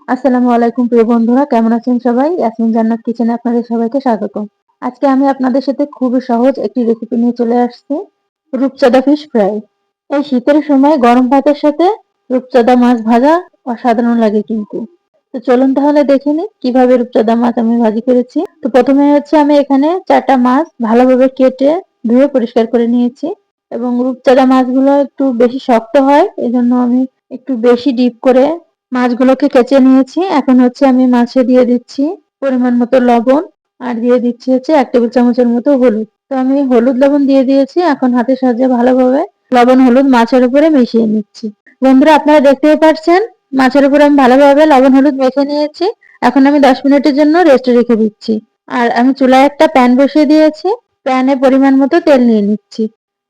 আসসালামু আলাইকুম প্রিয় বন্ধুরা, কেমন আছেন সবাই? ইয়াসমিন জান্নাত কিচেনে আপনাদের সবাইকে স্বাগত। আজকে আমি আপনাদের সাথে খুবই সহজ একটি রেসিপি নিয়ে চলে আসছি, রূপচাঁদা ফিশ ফ্রাই। এই শীতের সময় গরম ভাতের সাথে রূপচাঁদা মাছ ভাজা অসাধারণ লাগে কিন্তু। তো চলুন তাহলে দেখে নিই কিভাবে রূপচাঁদা মাছ আমি ভাজি করেছি। তো প্রথমে হচ্ছে আমি এখানে 4টা মাছ ভালোভাবে কেটে ধুয়ে পরিষ্কার করে নিয়েছি এবং রূপচাঁদা মাছগুলো একটু বেশি শক্ত হয়, এজন্য আমি একটু বেশি ডিপ করে মাছগুলোকে কেচে নিয়েছি। এখন হচ্ছে আমি মাছে দিয়ে দিচ্ছি পরিমাণ মতো লবণ আর দিয়ে দিচ্ছি হচ্ছে 1 টেবিল চামচের মতো হলুদ। তো আমি হলুদ লবণ দিয়ে দিয়েছি। এখন হাতের সাহায্যে ভালোভাবে লবণ হলুদ মাছের উপরে মিশিয়ে নিচ্ছি। বন্ধুরা, আপনারা দেখতেই পাচ্ছেন মাছের উপরে আমি ভালোভাবে লবণ হলুদ মেখে নিয়েছি। এখন আমি 10 মিনিটের জন্য রেস্টে রেখে দিচ্ছি। আর আমি চুলায় একটা প্যান বসিয়ে দিয়েছি। প্যানে পরিমাণ মতো তেল নিয়ে নিচ্ছি।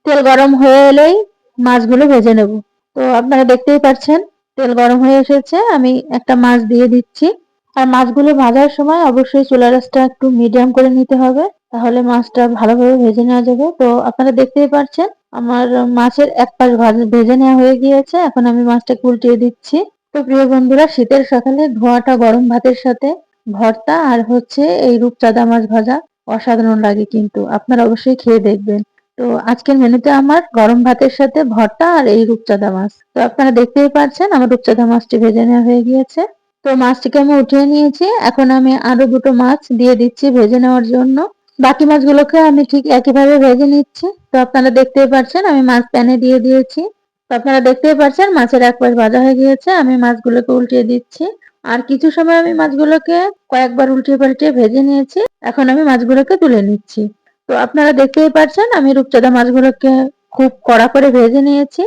তেল গরম হয়ে এলেই মাছগুলো ভেজে নেব। তো আপনারা দেখতেই পাচ্ছেন তেল গরম হয়ে এসেছে। আমি একটা মাছ দিয়ে দিচ্ছি। আর মাছগুলো ভাজার সময় অবশ্যই চুলার আঁচটা একটু মিডিয়াম করে নিতে হবে, তাহলে মাছটা ভালোভাবে ভেজে নেওয়া যাবে। তো আপনারা দেখতেই পাচ্ছেন আমার মাছের এক পাশ ভেজে নেওয়া হয়ে গিয়েছে। এখন আমি মাছটাকে উল্টিয়ে দিচ্ছি। তো প্রিয় বন্ধুরা, শীতের সকালে ধোয়াটা গরম ভাতের সাথে ভর্তা আর হচ্ছে এই রূপচাঁদা মাছ ভাজা অসাধারণ লাগে কিন্তু। আপনারা অবশ্যই খেয়ে দেখবেন। তো আজকের মেনুতে আমার গরম ভাতের সাথে ভর্তা আর এই রূপচাঁদা মাছ। তো আপনারা দেখতেই পাচ্ছেন আমার রূপচাঁদা মাছটি ভেজে নেওয়া হয়ে গিয়েছে। তো মাছটিকে আমি উঠিয়ে নিয়েছি। এখন আমি আরো দুটো মাছ দিয়ে দিচ্ছি ভেজে নেওয়ার জন্য। বাকি মাছগুলোকে আমি ঠিক একইভাবে ভেজে নিচ্ছি। তো আপনারা দেখতেই পাচ্ছেন আমি মাছ প্যানে দিয়ে দিয়েছি। তো আপনারা দেখতেই পাচ্ছেন মাছের এক পাশ ভাজা হয়ে গিয়েছে। আমি মাছগুলোকে উল্টিয়ে দিচ্ছি। আর কিছু সময় আমি মাছগুলোকে কয়েকবার উল্টিয়ে পাল্টিয়ে ভেজে নিয়েছি। এখন আমি মাছগুলোকে তুলে নিচ্ছি। তো আপনারা দেখতেই পাচ্ছেন আমি রূপচাঁদা মাছগুলোকে খুব কড়া করে ভেজে নিয়েছি।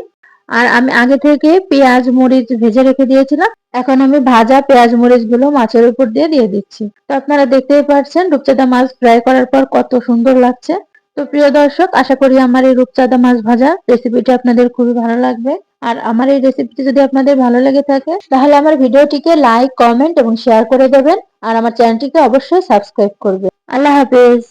আর আমি আগে থেকে পেঁয়াজ মরিচ ভেজে রেখে দিয়েছিলাম। এখন আমি ভাজা পেঁয়াজ মরিচ গুলো মাছের উপর দিয়ে দিচ্ছি। তো আপনারা দেখতেই পাচ্ছেন রূপচাঁদা মাছ ফ্রাই করার পর কত সুন্দর লাগছে। তো প্রিয় দর্শক, আশা করি আমার এই রূপচাঁদা মাছ ভাজা রেসিপিটি আপনাদের খুবই ভালো লাগবে। আর আমার এই রেসিপিটি যদি আপনাদের ভালো লেগে থাকে তাহলে আমার ভিডিওটিকে লাইক কমেন্ট এবং শেয়ার করে দেবেন। আর আমার চ্যানেলটিকে অবশ্যই সাবস্ক্রাইব করবেন। আল্লাহ হাফেজ।